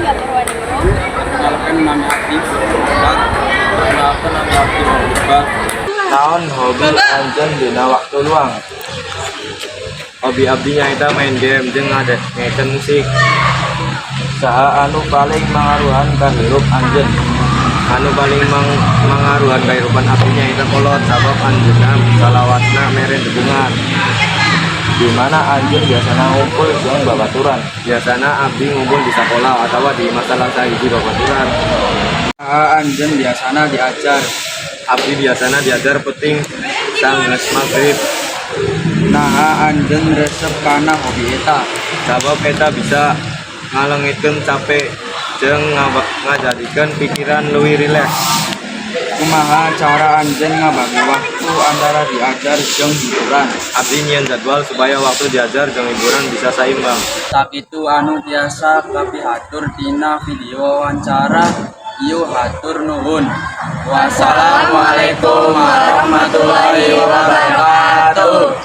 batur wani guru. Perkenalkan nama Abdi Muhammad. Perkenalkan nama Abdi Muhammad. Naon hobi anjeun dina waktu luang? Hobi abdi nyaeta main game jeung ngadengkeun musik. Saha anu paling mangaruhan ka hirup anjeun? Anu paling mangaruhan ka hirupan abdi nyaeta kolot sabab anjeunna salawatna mere deungan. Di mana anjeun biasana ngumpul jeung babaturan? Biasana abdi ngumpul di sakola atawa di masalah sahiji babaturan. Saha anjeun biasana diajar? Abdi biasana diajar penting sanggeus magrib. Naha anjeun resep kana hobi eta? Sabab eta bisa ngalengitkeun capek jeung ngajadikeun pikiran leuwih rileks. Kumaha cara anjeun ngabagi waktu antara diajar jeung hiburan? Abdi nyieun jadwal supaya waktu diajar jeung hiburan bisa saimbang. Sakitu anu tiasa kapihatur dina video wawancara. Ieu hatur nuhun. Wassalamualaikum warahmatullahi wabarakatuh.